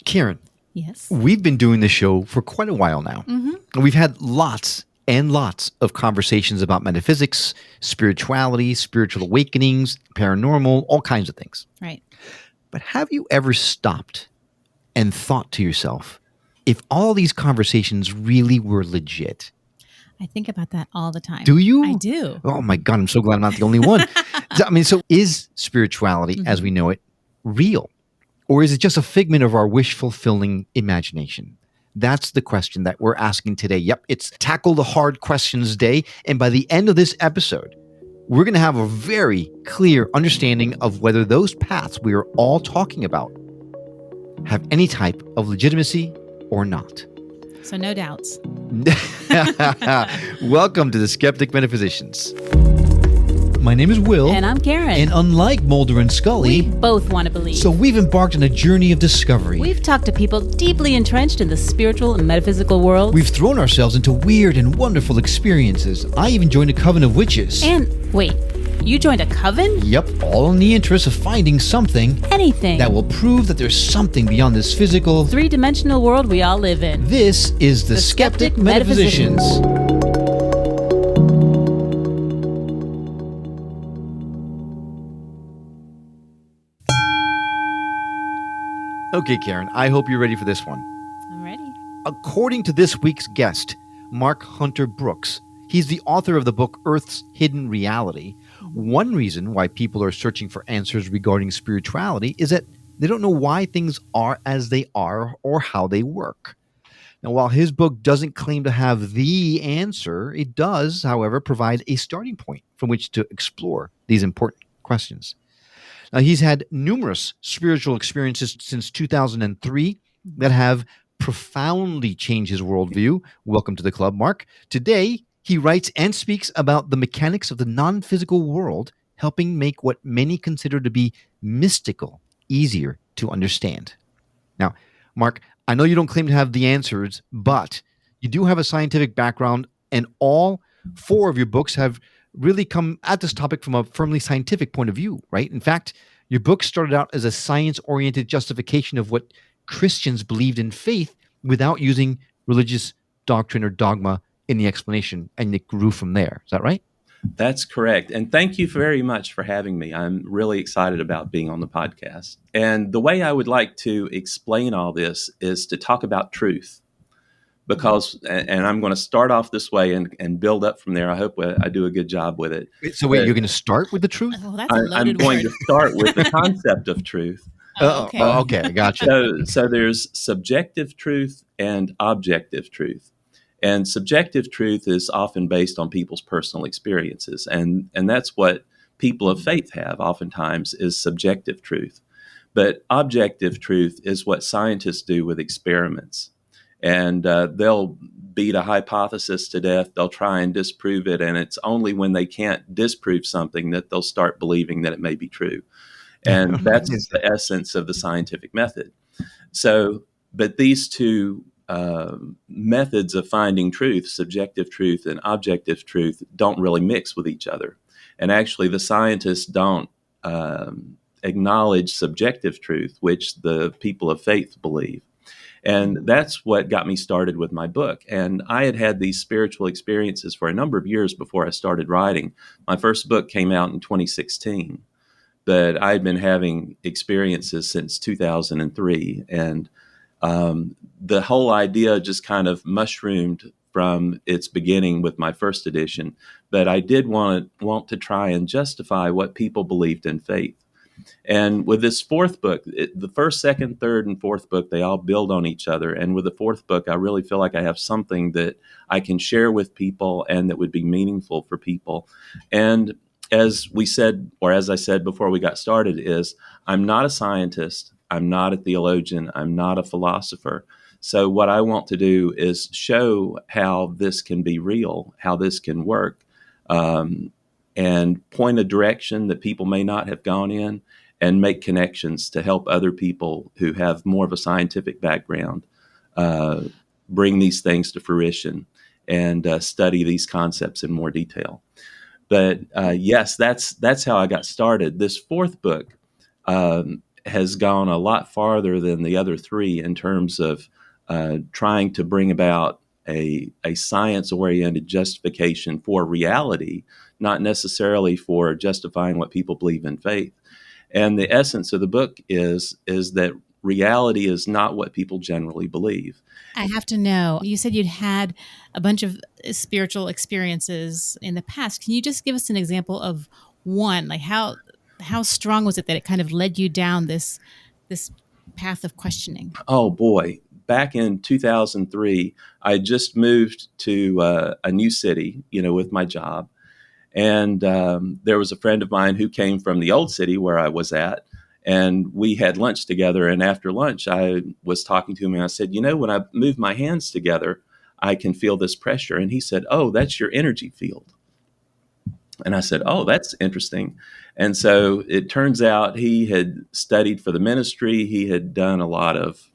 Karen, Yes. we've been doing this show for quite a while now. And we've had lots and lots of conversations about metaphysics, spirituality, spiritual awakenings, paranormal, all kinds of things. Right. But have you ever stopped and thought to yourself, if all these conversations really were legit? I think about that all the time. Do you? I do. Oh my God, I'm so glad I'm not the only one. So is spirituality as we know it real? Or is it just a figment of our wish-fulfilling imagination? That's the question that we're asking today. Yep, it's Tackle the Hard Questions Day. And by the end of this episode, we're going to have a very clear understanding of whether those paths we are all talking about have any type of legitimacy or not. So no doubts. Welcome to the Skeptic Metaphysicians. My name is Will. And I'm Karen. And unlike Mulder and Scully, we both want to believe. So we've embarked on a journey of discovery. We've talked to people deeply entrenched in the spiritual and metaphysical world. We've thrown ourselves into weird and wonderful experiences. I even joined a coven of witches. And wait, you joined a coven? Yep, all in the interest of finding something. Anything. That will prove that there's something beyond this physical, three-dimensional world we all live in. This is the Skeptic Metaphysicians. Okay, Karen, I hope you're ready for this one. I'm ready. According to this week's guest, Mark Hunter Brooks, he's the author of the book Earth's Hidden Reality. One reason why people are searching for answers regarding spirituality is that they don't know why things are as they are or how they work. Now, while his book doesn't claim to have the answer, it does, however, provide a starting point from which to explore these important questions. Now, he's had numerous spiritual experiences since 2003 that have profoundly changed his worldview. Welcome to the club, Mark. Today, he writes and speaks about the mechanics of the non-physical world, helping make what many consider to be mystical easier to understand. Now, Mark, I know you don't claim to have the answers, but you do have a scientific background, and all four of your books have really come at this topic from a firmly scientific point of view, right? In fact, your book started out as a science-oriented justification of what Christians believed in faith without using religious doctrine or dogma in the explanation, and it grew from there. Is that right? That's correct. And thank you very much for having me. I'm really excited about being on the podcast. And the way I would like to explain all this is to talk about truth. Because, and I'm going to start off this way and build up from there. I hope I do a good job with it. So wait, you're going to start with the truth? Oh, that's a loaded I'm going word. to start with the concept of truth. Okay. Okay, I gotcha. So there's subjective truth and objective truth. And subjective truth is often based on people's personal experiences. And that's what people of faith have oftentimes is subjective truth. But objective truth is what scientists do with experiments. And they'll beat a hypothesis to death. They'll try and disprove it. And it's only when they can't disprove something that they'll start believing that it may be true. And that's the essence of the scientific method. So, but these two methods of finding truth, subjective truth and objective truth, don't really mix with each other. And actually, the scientists don't acknowledge subjective truth, which the people of faith believe. And that's what got me started with my book. And I had had these spiritual experiences for a number of years before I started writing. My first book came out in 2016, but I had been having experiences since 2003. And the whole idea just kind of mushroomed from its beginning with my first edition. But I did want to try and justify what people believed in faith. And with this fourth book, the first, second, third, and fourth book, they all build on each other. And with the fourth book, I really feel like I have something that I can share with people and that would be meaningful for people. And as we said, or as I said before we got started, is I'm not a scientist. I'm not a theologian. I'm not a philosopher. So what I want to do is show how this can be real, how this can work, and point a direction that people may not have gone in, and make connections to help other people who have more of a scientific background bring these things to fruition and study these concepts in more detail. But yes, that's how I got started. This fourth book has gone a lot farther than the other three in terms of trying to bring about a science-oriented justification for reality, not necessarily for justifying what people believe in faith. And the essence of the book is that reality is not what people generally believe. I have to know, you said you'd had a bunch of spiritual experiences in the past. Can you just give us an example of one? Like how strong was it that it kind of led you down this path of questioning? Oh boy. Back in 2003, I just moved to a new city, with my job. And there was a friend of mine who came from the old city where I was at, and we had lunch together. And after lunch, I was talking to him, and I said, when I move my hands together, I can feel this pressure. And he said, oh, that's your energy field. And I said, oh, that's interesting. And so it turns out he had studied for the ministry. He had done a lot of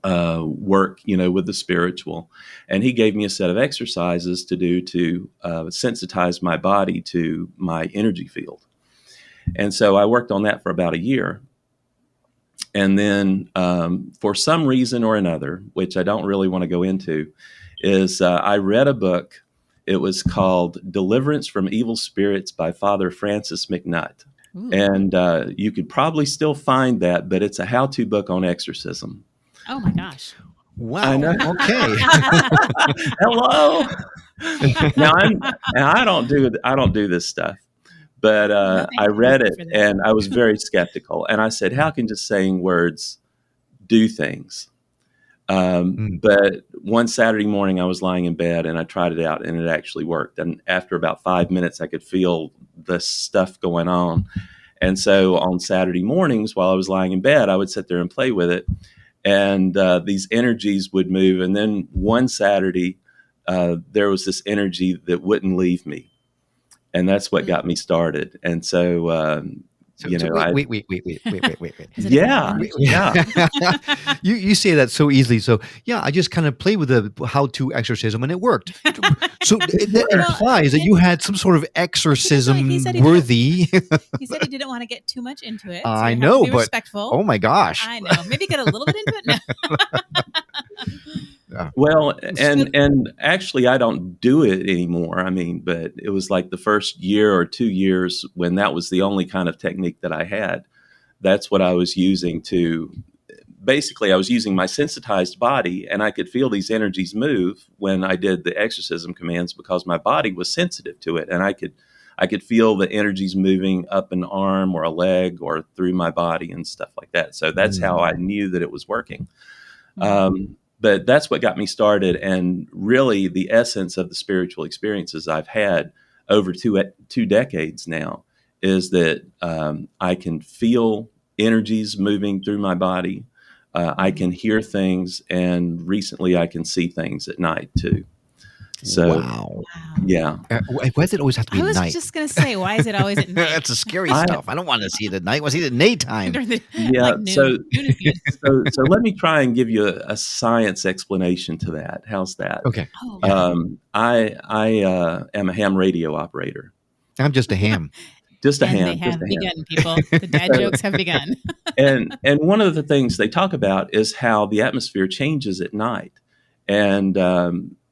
work, with the spiritual. And he gave me a set of exercises to do to sensitize my body to my energy field. And so I worked on that for about a year. And then for some reason or another, which I don't really want to go into, is I read a book. It was called Deliverance from Evil Spirits by Father Francis McNutt. Ooh. And you could probably still find that, but it's a how-to book on exorcism. Oh my gosh. Wow. I know. Okay. Hello. Now I don't do this stuff, but I read it and I was very skeptical. And I said, how can just saying words do things? But one Saturday morning I was lying in bed and I tried it out and it actually worked. And after about 5 minutes, I could feel the stuff going on. And so on Saturday mornings while I was lying in bed, I would sit there and play with it. And these energies would move. And then one Saturday, there was this energy that wouldn't leave me. And that's what got me started. And so, wait. Yeah. You say that so easily. So yeah, I just kind of played with the how-to exorcism and it worked. So that implies that you had some sort of exorcism worthy. He said he didn't want to get too much into it. So I know, but respectful. Oh my gosh. I know. Maybe get a little bit into it now. Well, and actually I don't do it anymore. I mean, but it was like the first year or 2 years when that was the only kind of technique that I had. That's what I was using basically I was using my sensitized body and I could feel these energies move when I did the exorcism commands because my body was sensitive to it. And I could feel the energies moving up an arm or a leg or through my body and stuff like that. So that's how I knew that it was working. But that's what got me started. And really the essence of the spiritual experiences I've had over two decades now is that I can feel energies moving through my body. I can hear things. And recently I can see things at night too. So, wow. Yeah. Why does it always have to be night? night? I was just going to say, why is it always at night? That's the scary stuff. I don't want to see it at night. I want to see it at nighttime. Yeah. Like noon. So let me try and give you a science explanation to that. How's that? Okay. Oh, yeah. I am a ham radio operator. I'm just a ham. Just a and ham. They have just a begun, ham. people. The dad jokes have begun. And one of the things they talk about is how the atmosphere changes at night. And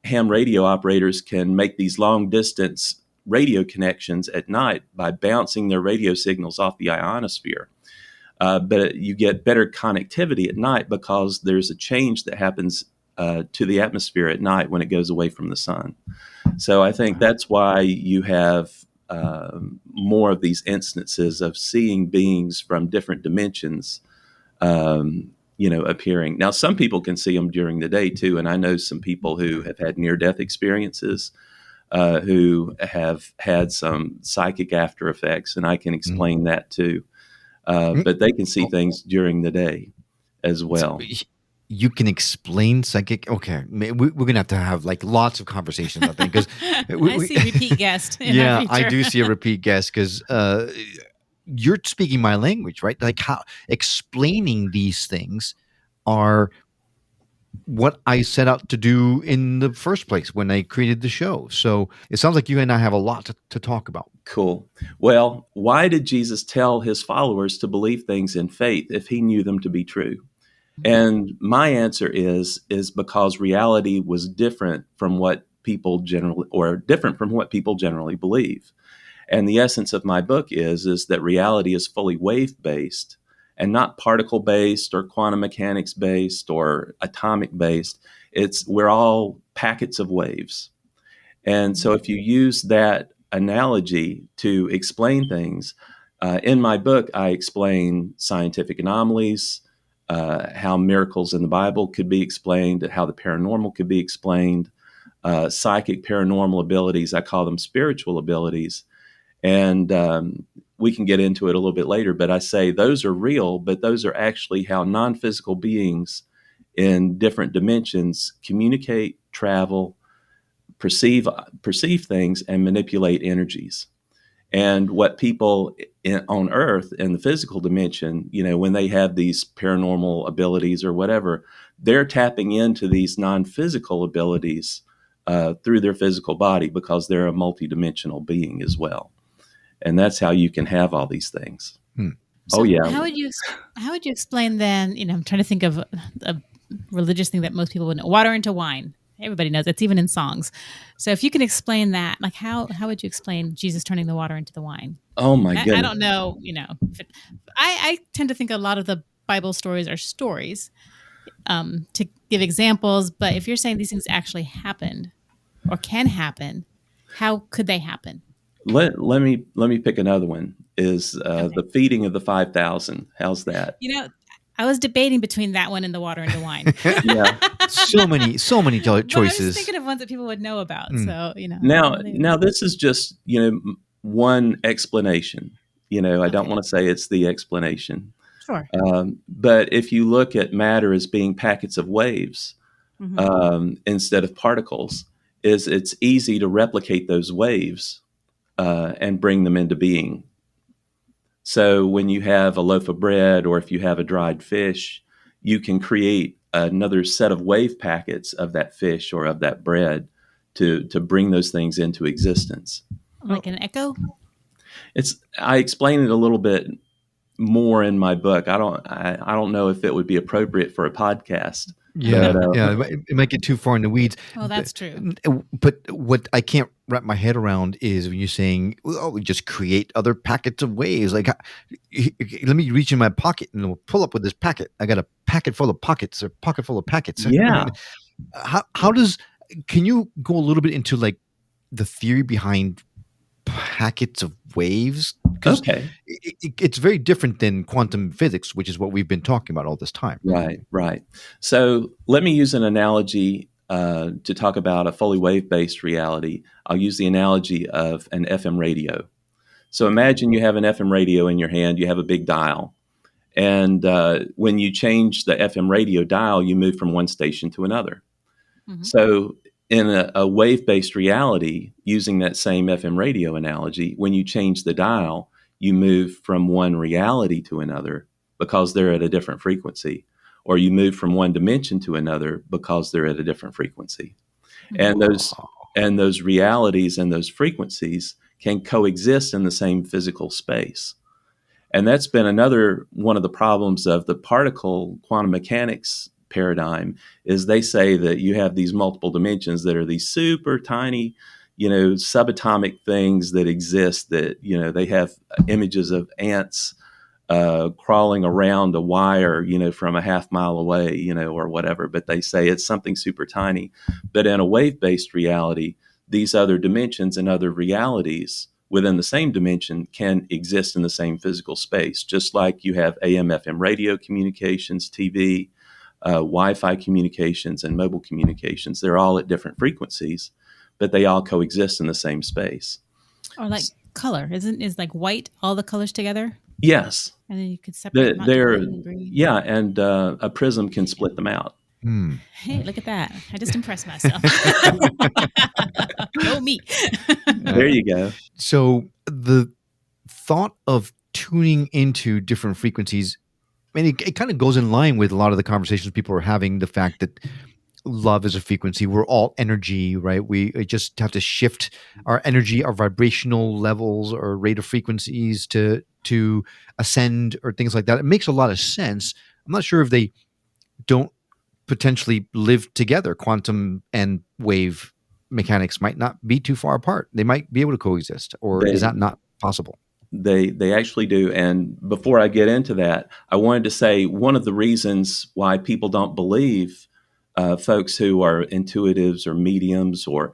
ham radio operators can make these long distance radio connections at night by bouncing their radio signals off the ionosphere. But you get better connectivity at night because there's a change that happens to the atmosphere at night when it goes away from the sun. So I think that's why you have more of these instances of seeing beings from different dimensions appearing. Now, some people can see them during the day too. And I know some people who have had near-death experiences who have had some psychic after effects, and I can explain that too. But they can see things during the day as well. So you can explain psychic. Okay, we're gonna have to have like lots of conversations about that because I see a repeat guest. Yeah, I do see a repeat guest because you're speaking my language, right? Like how explaining these things are what I set out to do in the first place when I created the show. So it sounds like you and I have a lot to talk about. Cool. Well, why did Jesus tell his followers to believe things in faith if he knew them to be true? And my answer is because reality was different from what people generally believe. And the essence of my book is that reality is fully wave based and not particle based or quantum mechanics based or atomic based. We're all packets of waves. And so if you use that analogy to explain things, in my book, I explain scientific anomalies, how miracles in the Bible could be explained, how the paranormal could be explained, psychic paranormal abilities. I call them spiritual abilities. And we can get into it a little bit later, but I say those are real, but those are actually how non-physical beings in different dimensions communicate, travel, perceive things, and manipulate energies. And what people on Earth in the physical dimension, when they have these paranormal abilities or whatever, they're tapping into these non-physical abilities through their physical body because they're a multidimensional being as well. And that's how you can have all these things. So Oh, yeah. How would you explain then? I'm trying to think of a religious thing that most people would know: water into wine. Everybody knows it's even in songs. So if you can explain that, like how would you explain Jesus turning the water into the wine? Oh my goodness. I don't know. I tend to think a lot of the Bible stories are stories to give examples. But if you're saying these things actually happened or can happen, how could they happen? Let me pick another one. Is the feeding of the 5,000? How's that? I was debating between that one and the water into wine. Yeah. So many choices. But I was thinking of ones that people would know about. So Now this is just one explanation. I don't want to say it's the explanation. Sure. But if you look at matter as being packets of waves instead of particles, it's easy to replicate those waves and bring them into being. So when you have a loaf of bread or if you have a dried fish, you can create another set of wave packets of that fish or of that bread to bring those things into existence. Like an echo? I explain it a little bit more in my book. I don't know if it would be appropriate for a podcast. Yeah, it might get too far in the weeds. Oh, that's true. But what I can't wrap my head around is when you're saying, "Oh, we just create other packets of waves." Like, let me reach in my pocket and we'll pull up with this packet. I got a packet full of pockets, or pocket full of packets. Yeah. Can you go a little bit into like the theory behind packets of waves? Okay. It's very different than quantum physics, which is what we've been talking about all this time. Right. So let me use an analogy to talk about a fully wave-based reality. I'll use the analogy of an FM radio. So imagine you have an FM radio in your hand, you have a big dial. And when you change the FM radio dial, you move from one station to another. Mm-hmm. So in a wave-based reality, using that same FM radio analogy, when you change the dial, you move from one reality to another because they're at a different frequency, or you move from one dimension to another because they're at a different frequency. And those realities and those frequencies can coexist in the same physical space. And that's been another one of the problems of the particle quantum mechanics paradigm, is they say that you have these multiple dimensions that are these super tiny, subatomic things that exist, that, they have images of ants crawling around a wire, from a half mile away, or whatever, but they say it's something super tiny. But in a wave-based reality, these other dimensions and other realities within the same dimension can exist in the same physical space, just like you have AM/FM radio communications, TV, Wi-Fi communications, and mobile communications. They're all at different frequencies, but they all coexist in the same space. Or like color, is like white all the colors together? Yes. And then you could separate them out to blue and green. Yeah, and a prism can split them out. Hey, look at that. I just impressed myself. Go me. There you go. So the thought of tuning into different frequencies, I mean, it kind of goes in line with a lot of the conversations people are having, the fact that love is a frequency. We're all energy, right? We just have to shift our energy, our vibrational levels or rate of frequencies to ascend or things like that. It makes a lot of sense. I'm not sure if they don't potentially live together. Quantum and wave mechanics might not be too far apart. They might be able to coexist, or is They that not possible? they actually do. And before I get into that, I wanted to say one of the reasons why people don't believe folks who are intuitives or mediums or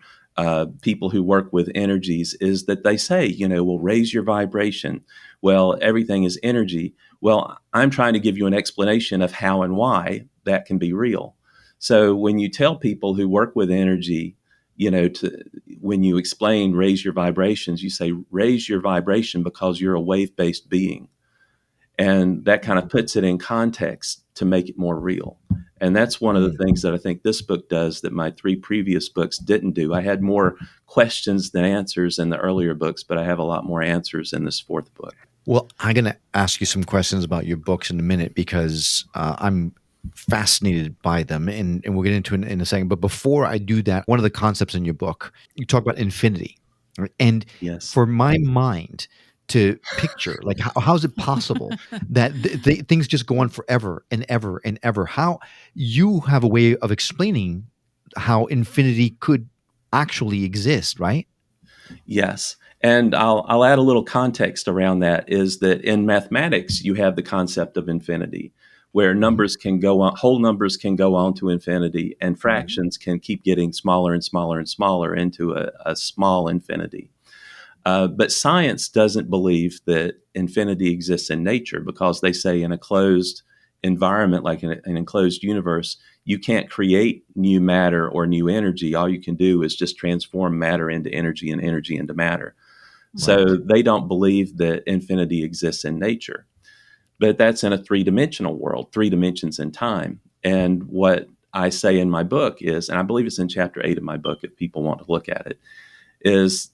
people who work with energies is that they say, well, raise your vibration. Well, everything is energy. Well, I'm trying to give you an explanation of how and why that can be real. So when you tell people who work with energy, when you explain raise your vibrations, you say raise your vibration because you're a wave-based being. And that kind of puts it in context to make it more real. And that's one of the things that I think this book does that my 3 previous books didn't do. I had more questions than answers in the earlier books, but I have a lot more answers in this 4th book. Well, I'm going to ask you some questions about your books in a minute because I'm fascinated by them, and we'll get into it in a second. But before I do that, one of the concepts in your book, you talk about infinity. Right? And Yes. for my mind to picture, like, how is it possible that things just go on forever and ever and ever? How you have a way of explaining how infinity could actually exist, right? Yes. And I'll add a little context around that is that in mathematics, you have the concept of infinity, where numbers can go on, whole numbers can go on to infinity, and fractions can keep getting smaller and smaller and smaller into a small infinity. But science doesn't believe that infinity exists in nature because they say in a closed environment, like in an enclosed universe, you can't create new matter or new energy. All you can do is just transform matter into energy and energy into matter. Right. So they don't believe that infinity exists in nature. But that's in a 3-dimensional world, 3 dimensions in time. And what I say in my book is, and I believe it's in chapter 8 of my book if people want to look at it, is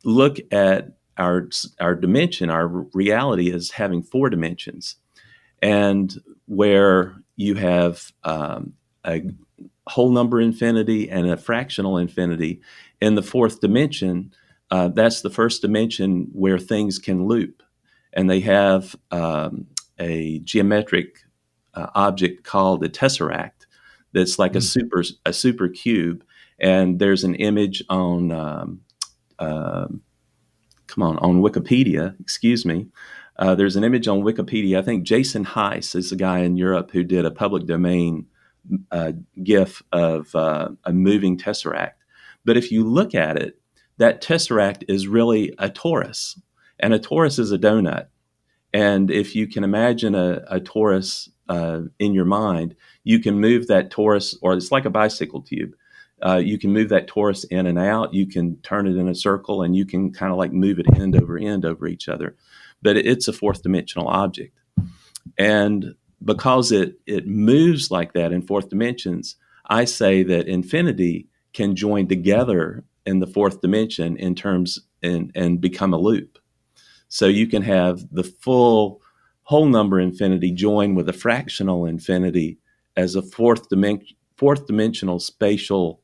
look at our dimension, our reality as having 4 dimensions. And where you have a whole number infinity and a fractional infinity, in the 4th dimension, that's the first dimension where things can loop. And they have a geometric object called a tesseract that's like a super cube. And there's an image on on Wikipedia. Excuse me. There's an image on Wikipedia. I think Jason Heiss is the guy in Europe who did a public domain GIF of a moving tesseract. But if you look at it, that tesseract is really a torus. And a torus is a donut. And if you can imagine a torus in your mind, you can move that torus, or it's like a bicycle tube. You can move that torus in and out. You can turn it in a circle, and you can kind of like move it end over each other. But it's a 4th dimensional object. And because it moves like that in 4th dimensions, I say that infinity can join together in the 4th dimension in terms and become a loop. So you can have the full whole number infinity join with a fractional infinity as a 4th dimensional spatial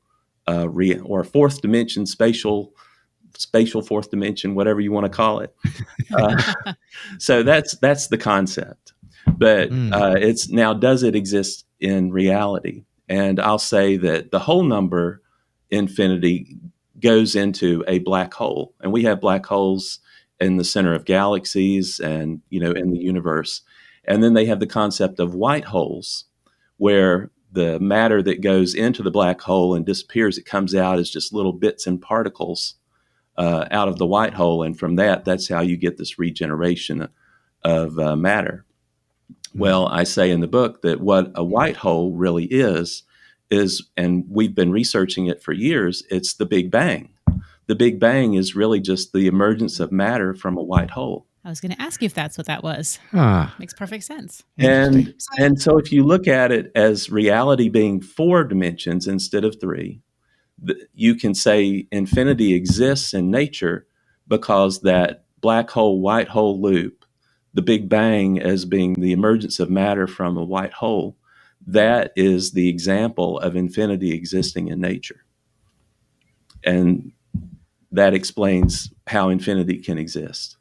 or 4th dimension spatial 4th dimension, whatever you want to call it. So that's the concept. But it's now, does it exist in reality? And I'll say that the whole number infinity goes into a black hole, and we have black holes in the center of galaxies and in the universe. And then they have the concept of white holes, where the matter that goes into the black hole and disappears, it comes out as just little bits and particles out of the white hole. And from that's how you get this regeneration of matter. Well, I say in the book that what a white hole really is, and we've been researching it for years, it's the Big Bang. The Big Bang is really just the emergence of matter from a white hole. I was going to ask you if that's what that was. Makes perfect sense. And so if you look at it as reality being 4 dimensions instead of 3, you can say infinity exists in nature because that black hole, white hole loop, the Big Bang as being the emergence of matter from a white hole, that is the example of infinity existing in nature. And that explains how infinity can exist.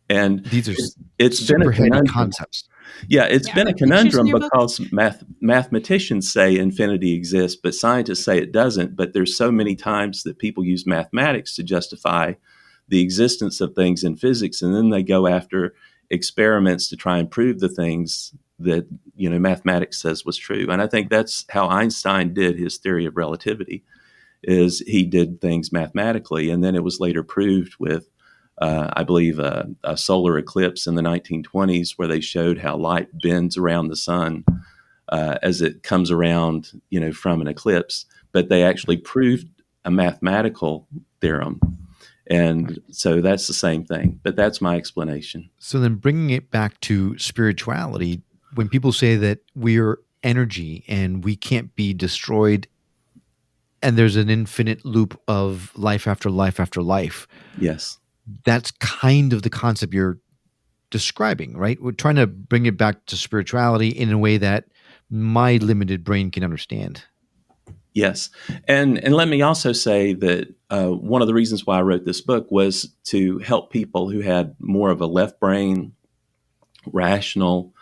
And These are it's been a super heady conundrum. concepts. Yeah, it's Yeah, been are a there pictures in conundrum your book? because mathematicians say infinity exists, but scientists say it doesn't. But there's so many times that people use mathematics to justify the existence of things in physics, and then they go after experiments to try and prove the things that mathematics says was true. And I think that's how Einstein did his theory of relativity, is he did things mathematically, and then it was later proved with I believe a solar eclipse in the 1920s, where they showed how light bends around the sun as it comes around, from an eclipse. But they actually proved a mathematical theorem. And so that's the same thing. But that's my explanation. So then bringing it back to spirituality, when people say that we're energy and we can't be destroyed and there's an infinite loop of life after life after life, Yes. that's kind of the concept you're describing, right? We're trying to bring it back to spirituality in a way that my limited brain can understand. Yes. And let me also say that one of the reasons why I wrote this book was to help people who had more of a left brain, rational,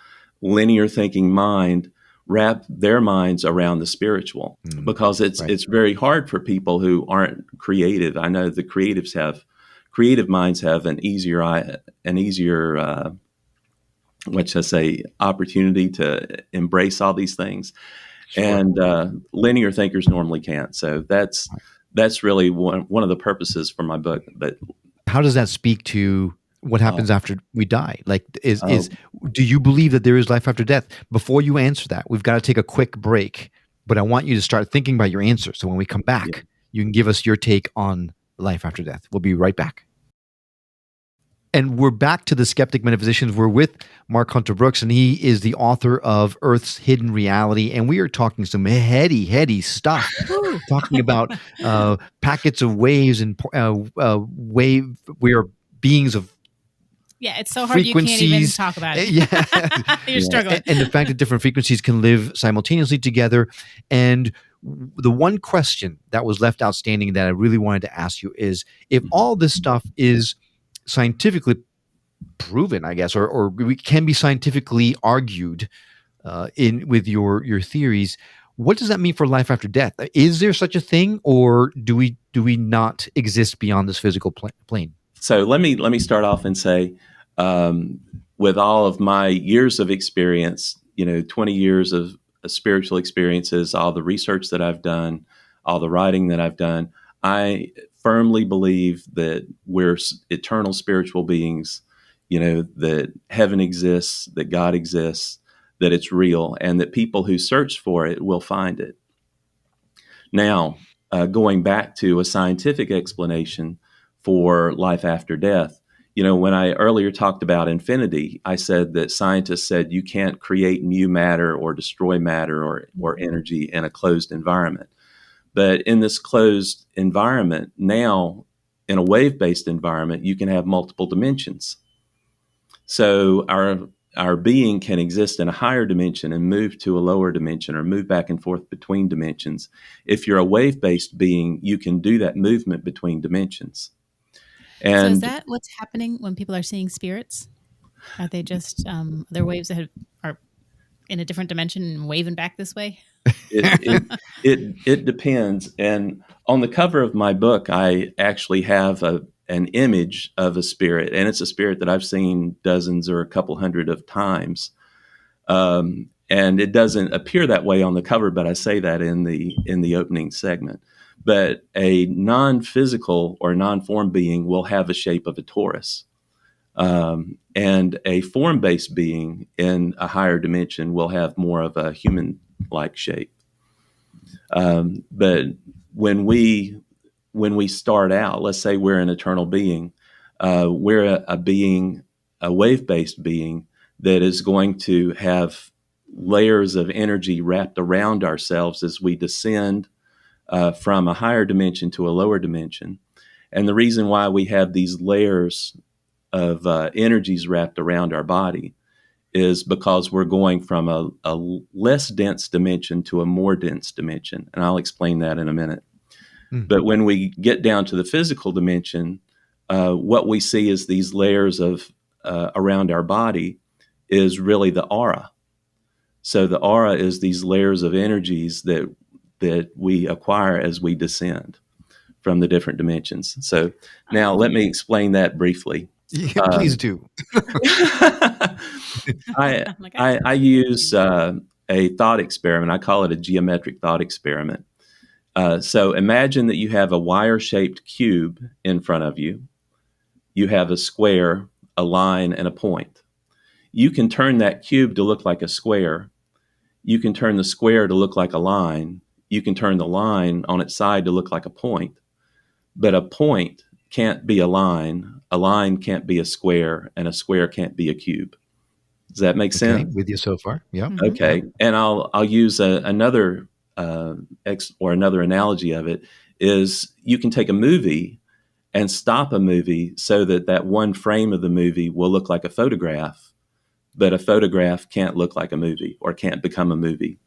linear thinking mind wrap their minds around the spiritual, because right. it's very hard for people who aren't creative. I know the creative minds have an easier what should I say, opportunity to embrace all these things. Sure. And linear thinkers normally can't. So that's really one of the purposes for my book. But How does that speak to what happens after we die? Like, Oh. do you believe that there is life after death? Before you answer that, we've got to take a quick break, but I want you to start thinking about your answer. So when we come back, Yeah. you can give us your take on life after death. We'll be right back. And we're back to the Skeptic Metaphysicians. We're with Mark Hunter Brooks, and he is the author of Earth's Hidden Reality. And we are talking some heady stuff, talking about packets of waves and we are beings of Yeah, it's so hard you can't even frequencies. talk about it. Yeah. You're struggling. And the fact that different frequencies can live simultaneously together. And the one question that was left outstanding that I really wanted to ask you is, if all this stuff is scientifically proven, I guess, or we can be scientifically argued in with your theories, what does that mean for life after death? Is there such a thing, or do we not exist beyond this physical plane? So let me start off and say, with all of my years of experience, 20 years of spiritual experiences, all the research that I've done, all the writing that I've done, I firmly believe that we're eternal spiritual beings, that heaven exists, that God exists, that it's real, and that people who search for it will find it. Now, going back to a scientific explanation for life after death, when I earlier talked about infinity, I said that scientists said you can't create new matter or destroy matter or energy in a closed environment. But in this closed environment, now in a wave-based environment, you can have multiple dimensions. So our being can exist in a higher dimension and move to a lower dimension, or move back and forth between dimensions. If you're a wave-based being, you can do that movement between dimensions. And So is that what's happening when people are seeing spirits? Are they just they're waves that are in a different dimension and waving back this way? it depends. And on the cover of my book, I actually have an image of a spirit, and it's a spirit that I've seen dozens or a couple hundred of times. And it doesn't appear that way on the cover, but I say that in the opening segment. But a non-physical or non-form being will have a shape of a torus. And a form-based being in a higher dimension will have more of a human-like shape. But when we start out, let's say we're an eternal being, we're a being, a wave-based being that is going to have layers of energy wrapped around ourselves as we descend from a higher dimension to a lower dimension. And the reason why we have these layers of energies wrapped around our body is because we're going from a less dense dimension to a more dense dimension. And I'll explain that in a minute. But when we get down to the physical dimension, what we see is these layers of around our body is really the aura. So the aura is these layers of energies that we acquire as we descend from the different dimensions. So now let me explain that briefly. Yeah, please do. I, I'm like, I use a thought experiment. I call it a geometric thought experiment. So imagine that you have a wire-shaped cube in front of you. You have a square, a line, and a point. You can turn that cube to look like a square. You can turn the square to look like a line. You can turn the line on its side to look like a point. But a point can't be a line can't be a square, and a square can't be a cube. Does that make Okay, sense? with you so far. Yeah. Okay, and I'll use another another analogy of it is you can take a movie and stop a movie so that one frame of the movie will look like a photograph, but a photograph can't look like a movie or can't become a movie.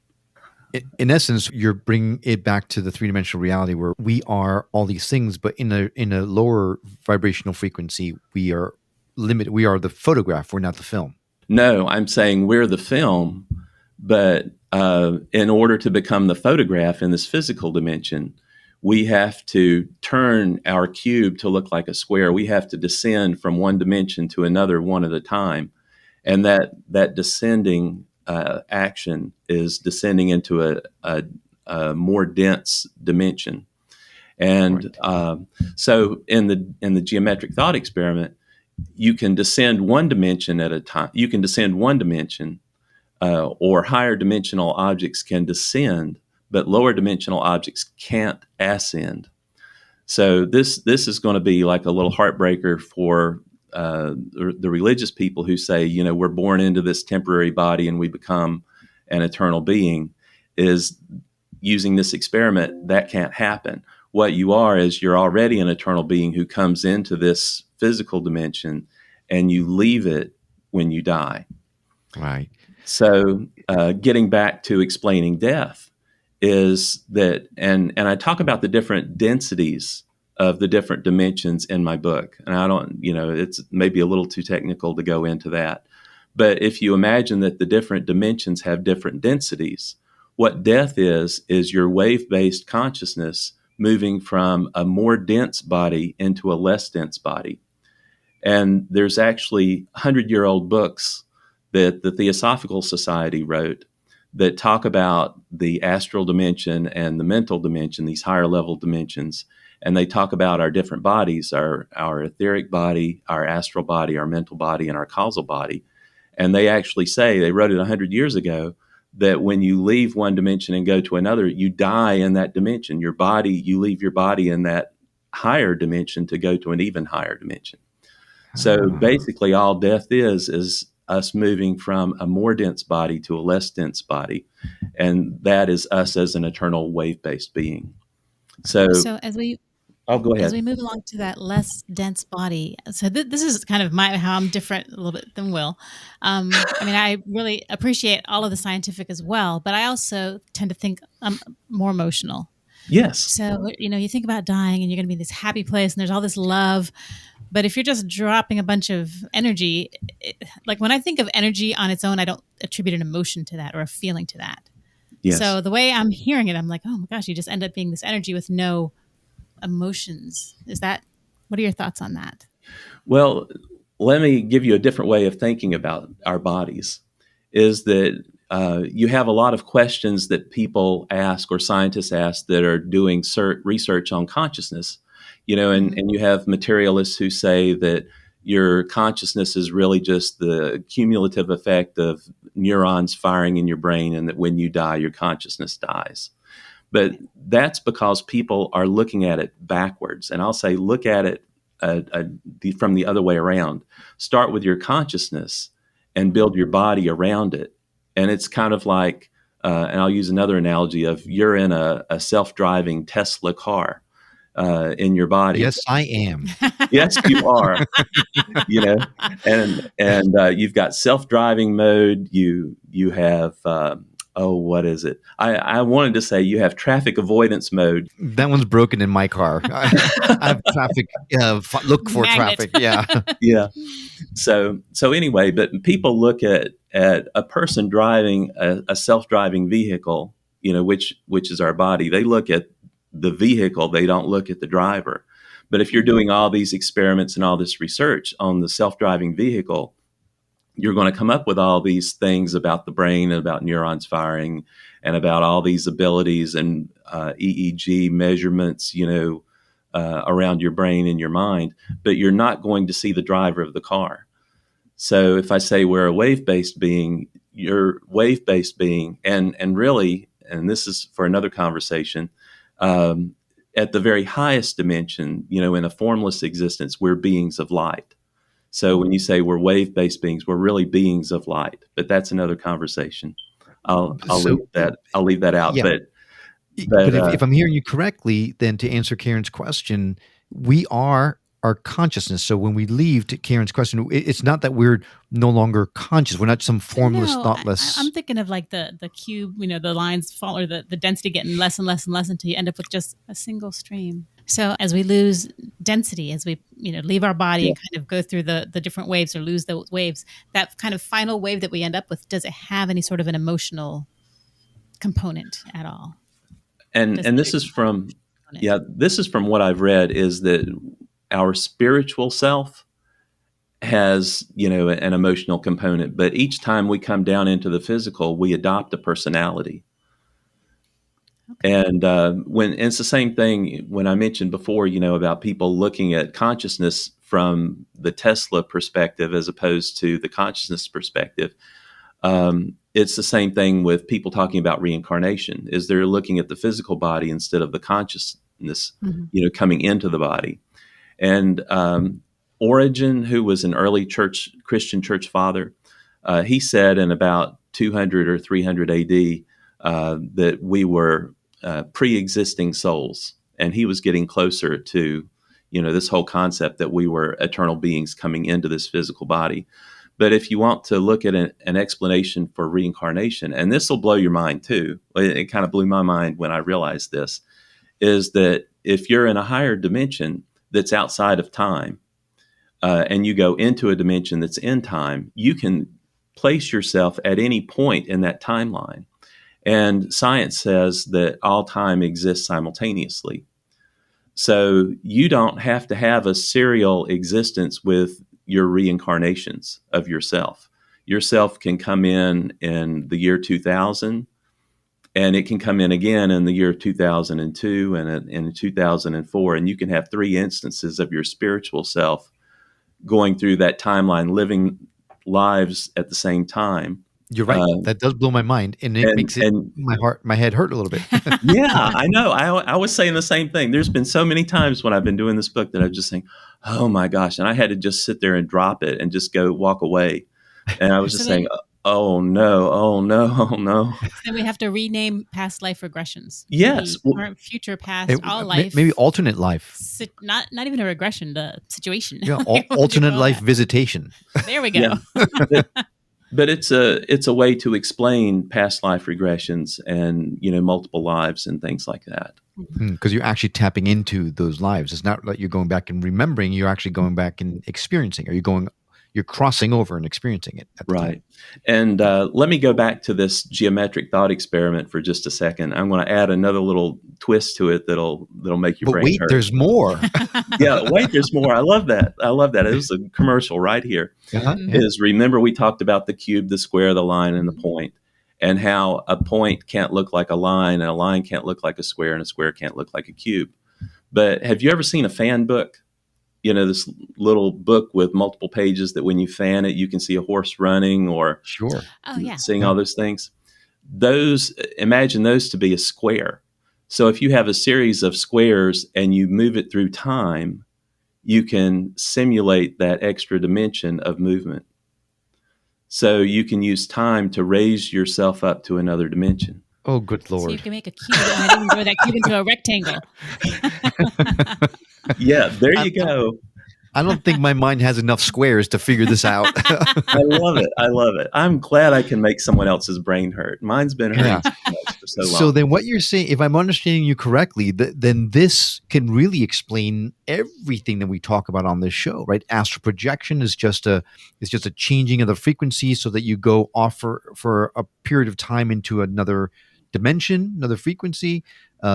In essence, you're bringing it back to the three-dimensional reality where we are all these things, but in a lower vibrational frequency, we are limited. We are the photograph. We're not the film. No, I'm saying we're the film, but in order to become the photograph in this physical dimension, we have to turn our cube to look like a square. We have to descend from one dimension to another one at a time. And that descending action is descending into a more dense dimension. And so in the geometric thought experiment, you can descend one dimension at a time. You can descend one dimension, or higher dimensional objects can descend, but lower dimensional objects can't ascend. So this is going to be like a little heartbreaker for the religious people who say, we're born into this temporary body and we become an eternal being. Is using this experiment, that can't happen. What you are is you're already an eternal being who comes into this physical dimension, and you leave it when you die. Right. So getting back to explaining death is that, and I talk about the different densities of the different dimensions in my book. And I don't, it's maybe a little too technical to go into that. But if you imagine that the different dimensions have different densities, what death is your wave-based consciousness moving from a more dense body into a less dense body. And there's actually 100-year-old books that the Theosophical Society wrote that talk about the astral dimension and the mental dimension, these higher level dimensions. And they talk about our different bodies, our etheric body, our astral body, our mental body, and our causal body. And they actually say, they wrote it 100 years ago, that when you leave one dimension and go to another, you die in that dimension. Your body, you leave your body in that higher dimension to go to an even higher dimension. So basically all death is us moving from a more dense body to a less dense body. And that is us as an eternal wave-based being. So as we go ahead. As we move along to that less dense body, so this is kind of how I'm different a little bit than Will. I really appreciate all of the scientific as well, but I also tend to think I'm more emotional. Yes. So, you think about dying and you're going to be in this happy place and there's all this love. But if you're just dropping a bunch of energy, like when I think of energy on its own, I don't attribute an emotion to that or a feeling to that. Yes. So the way I'm hearing it, I'm like, oh my gosh, you just end up being this energy with no emotions. What are your thoughts on that? Well, let me give you a different way of thinking about our bodies. Is that you have a lot of questions that people ask or scientists ask that are doing research on consciousness, and you have materialists who say that your consciousness is really just the cumulative effect of neurons firing in your brain, and that when you die, your consciousness dies. But that's because people are looking at it backwards. And I'll say, look at it from the other way around. Start with your consciousness and build your body around it. And it's kind of like, and I'll use another analogy of you're in a self-driving Tesla car. in your body. Yes, I am. Yes, you are. You know, and you've got self-driving mode. You have what is it? I wanted to say you have traffic avoidance mode. That one's broken in my car. I have traffic. Look for Magnet. traffic. Yeah. Yeah. So anyway, but people look at a person driving a self-driving vehicle, which is our body. They look at the vehicle. They don't look at the driver. But if you're doing all these experiments and all this research on the self-driving vehicle, you're going to come up with all these things about the brain and about neurons firing and about all these abilities and EEG measurements, around your brain and your mind, but you're not going to see the driver of the car. So if I say we're a wave-based being, you're wave-based being, and really, and this is for another conversation, at the very highest dimension, in a formless existence, we're beings of light. So when you say we're wave-based beings, we're really beings of light. But that's another conversation. I'll leave that out. Yeah. But if I'm hearing you correctly, then to answer Karen's question, we are our consciousness. So when we leave, to Karen's question, it's not that we're no longer conscious. We're not some formless, thoughtless. I'm thinking of like the cube, the lines fall, or the density getting less and less and less until you end up with just a single stream. So as we lose density, as we leave our body and kind of go through the different waves or lose those waves, that kind of final wave that we end up with, does it have any sort of an emotional component at all? And this is from what I've read, is that our spiritual self has an emotional component, but each time we come down into the physical, we adopt a personality. Okay. And it's the same thing when I mentioned before, about people looking at consciousness from the Tesla perspective as opposed to the consciousness perspective. It's the same thing with people talking about reincarnation, is they're looking at the physical body instead of the consciousness, coming into the body. And Origen, who was an early Christian church father, he said in about 200 or 300 AD that we were pre-existing souls, and he was getting closer to this whole concept that we were eternal beings coming into this physical body. But if you want to look at an explanation for reincarnation, and this will blow your mind too, it kind of blew my mind when I realized this, is that if you're in a higher dimension that's outside of time, and you go into a dimension that's in time, you can place yourself at any point in that timeline. And science says that all time exists simultaneously. So you don't have to have a serial existence with your reincarnations of yourself. Yourself can come in the year 2000, and it can come in again in the year 2002 and in 2004. And you can have 3 instances of your spiritual self going through that timeline, living lives at the same time. You're right. That does blow my mind, and it makes my head hurt a little bit. Yeah, I know. I was saying the same thing. There's been so many times when I've been doing this book that I'm just saying, "Oh my gosh!" and I had to just sit there and drop it and just walk away. And I was just saying, "Oh no, oh no, oh no." Then we have to rename past life regressions. Yes, current, future, past, all life. Maybe alternate life. Not even a regression. The situation. Yeah, alternate life visitation. There we go. Yeah. But it's a way to explain past life regressions and multiple lives and things like that. Because you're actually tapping into those lives. It's not like you're going back and remembering. You're actually going back and experiencing. You're crossing over and experiencing it. Right. And let me go back to this geometric thought experiment for just a second. I'm going to add another little twist to it that'll make your brain hurt. There's more. Yeah, wait, there's more. I love that. It was a commercial right here. Is remember we talked about the cube, the square, the line, and the point, and how a point can't look like a line, and a line can't look like a square, and a square can't look like a cube. But have you ever seen a fan book? This little book with multiple pages that when you fan it, you can see a horse running or seeing all those things. Imagine those to be a square. So if you have a series of squares and you move it through time, you can simulate that extra dimension of movement. So you can use time to raise yourself up to another dimension. Oh, good So you Lord. can make a cube, and I didn't grow that cube into a rectangle. Yeah, there I, you go. I don't think my mind has enough squares to figure this out. I love it. I love it. I'm glad I can make someone else's brain hurt. Mine's been hurting Yeah. so much for so So long. then what you're saying, if I'm understanding you correctly, then this can really explain everything that we talk about on this show, right? Astral projection is just a changing of the frequency so that you go off for a period of time into another dimension, another frequency.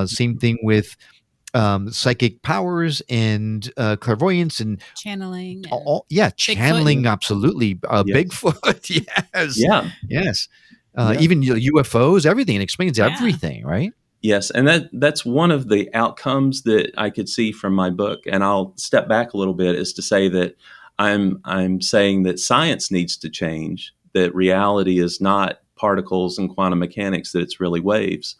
Same thing with psychic powers and clairvoyance and Channeling and yeah, channeling, absolutely. Yes. Bigfoot, yes, Yeah. yes. Yeah. Even UFOs, everything. It explains Yeah. everything, right? Yes, and that's one of the outcomes that I could see from my book. And I'll step back a little bit, is to say that I'm saying that science needs to change, that reality is not particles and quantum mechanics, that it's really waves.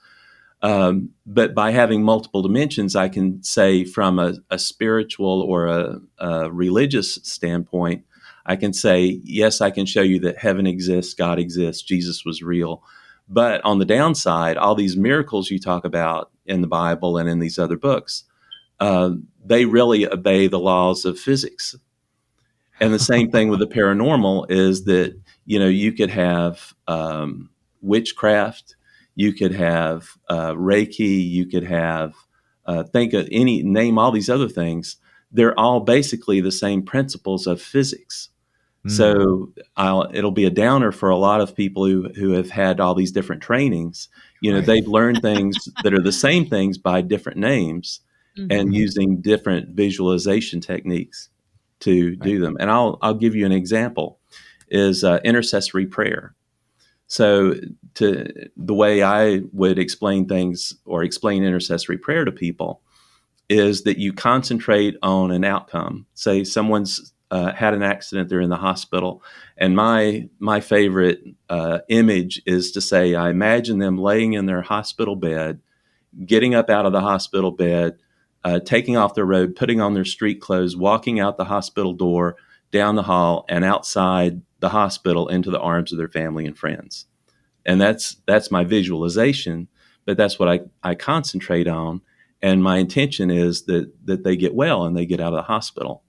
But by having multiple dimensions, I can say from a spiritual or a religious standpoint, I can say, yes, I can show you that heaven exists, God exists, Jesus was real. But on the downside, all these miracles you talk about in the Bible and in these other books, they really obey the laws of physics. And the same thing with the paranormal is that, you could have witchcraft, you could have Reiki, you could have, name all these other things. They're all basically the same principles of physics. So it'll be a downer for a lot of people who have had all these different trainings. Right. They've learned things that are the same things by different names and using different visualization techniques to do them. And I'll give you an example is intercessory prayer. So the way I would explain things or explain intercessory prayer to people is that you concentrate on an outcome. Say someone's had an accident, they're in the hospital, and my favorite image is to say, I imagine them laying in their hospital bed, getting up out of the hospital bed, taking off their robe, putting on their street clothes, walking out the hospital door, down the hall, and outside the hospital into the arms of their family and friends. And that's my visualization, but that's what I concentrate on. And my intention is that they get well and they get out of the hospital.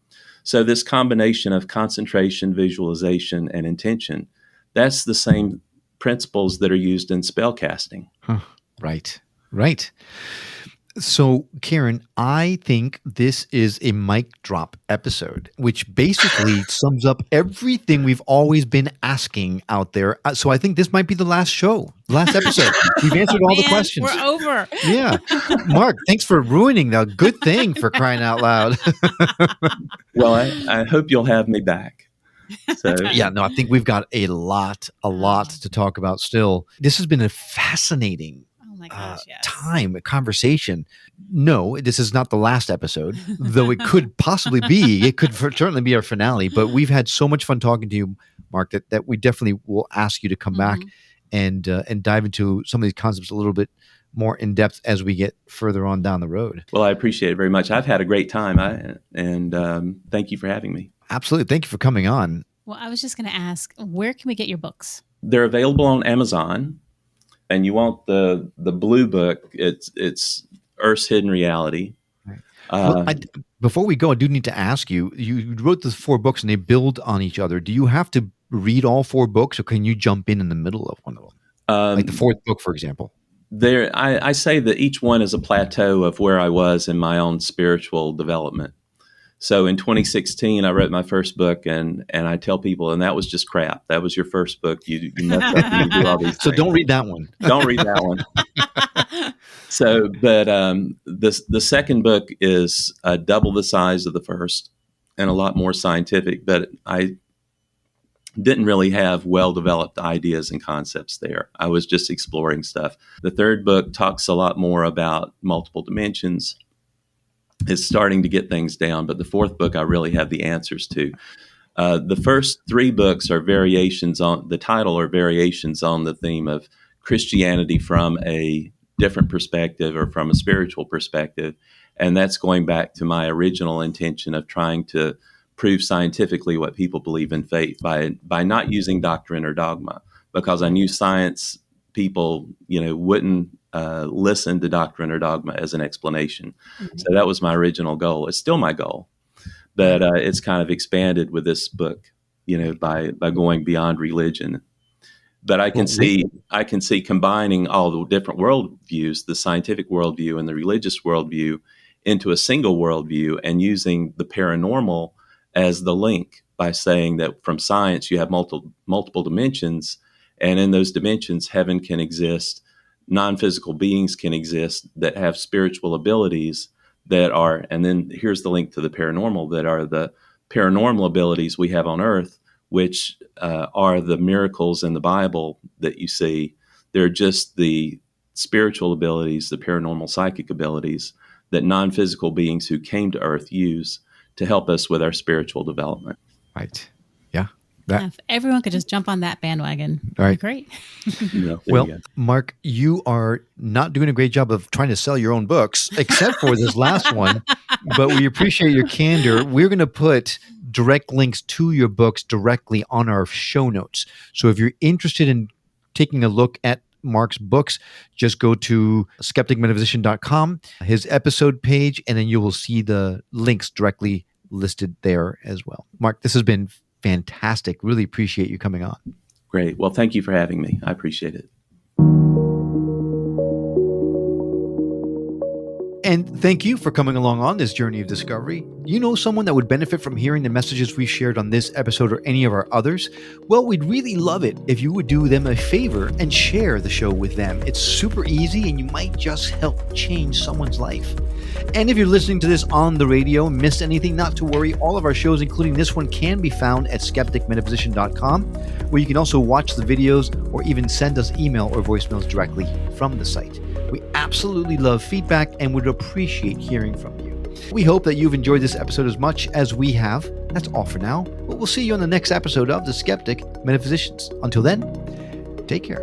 So this combination of concentration, visualization, and intention, that's the same principles that are used in spell casting. Huh. Right. So, Karen, I think this is a mic drop episode, which basically sums up everything we've always been asking out there. So I think this might be the last episode. We've answered all the questions. We're over. Yeah. Mark, thanks for ruining the good thing, for crying out loud. Well, I hope you'll have me back. So Yeah, no, I think we've got a lot to talk about still. This has been a fascinating Oh my gosh, yes. time, a conversation. No, this is not the last episode, though it could possibly be. It could certainly be our finale. But we've had so much fun talking to you, Mark, that we definitely will ask you to come back and dive into some of these concepts a little bit more in depth as we get further on down the road. Well, I appreciate it very much. I've had a great time, and thank you for having me. Absolutely. Thank you for coming on. Well, I was just going to ask, where can we get your books? They're available on Amazon, and you want the blue book. It's Earth's Hidden Reality. Well, before we go, I do need to ask you. You wrote the 4 books, and they build on each other. Do you have to read all 4 books, or can you jump in the middle of one of them? Like the 4th book, for example. I say that each one is a plateau of where I was in my own spiritual development. So in 2016, I wrote my first book, and I tell people, and that was just crap. That was your first book. You messed up and you do all these So things. don't read that one. Don't read that one. So, but the second book is double the size of the first and a lot more scientific, but I didn't really have well-developed ideas and concepts there. I was just exploring stuff. The third book talks a lot more about multiple dimensions. It's starting to get things down, but the 4th book I really have the answers to. The first 3 books are variations on the title, or variations on the theme of Christianity from a different perspective or from a spiritual perspective. And that's going back to my original intention of trying to prove scientifically what people believe in faith by not using doctrine or dogma, because I knew science people, wouldn't listen to doctrine or dogma as an explanation. Mhm. So that was my original goal. It's still my goal, but it's kind of expanded with this book, by going beyond religion. But I can see combining all the different worldviews, the scientific worldview and the religious worldview, into a single worldview, and using the paranormal as the link by saying that from science you have multiple dimensions, and in those dimensions heaven can exist, non-physical beings can exist that have spiritual abilities that are, and then here's the link to the paranormal, that are the paranormal abilities we have on earth, which are the miracles in the Bible that you see. They're just the spiritual abilities, the paranormal psychic abilities that non-physical beings who came to earth use to help us with our spiritual development. Right. Yeah. If everyone could just jump on that bandwagon, All right. great. Well, Mark, you are not doing a great job of trying to sell your own books, except for this last one, but we appreciate your candor. We're going to put direct links to your books directly on our show notes. So if you're interested in taking a look at Mark's books, just go to skepticmetaphysician.com, his episode page, and then you will see the links directly listed there as well. Mark, this has been fantastic. Really appreciate you coming on. Great. Well, thank you for having me. I appreciate it. And thank you for coming along on this journey of discovery. You know someone that would benefit from hearing the messages we shared on this episode or any of our others? Well, we'd really love it if you would do them a favor and share the show with them. It's super easy and you might just help change someone's life. And if you're listening to this on the radio and missed anything, not to worry. All of our shows, including this one, can be found at skepticmetaphysician.com, where you can also watch the videos or even send us email or voicemails directly from the site. We absolutely love feedback and would appreciate hearing from you. We hope that you've enjoyed this episode as much as we have. That's all for now, but we'll see you on the next episode of The Skeptic Metaphysicians. Until then, take care.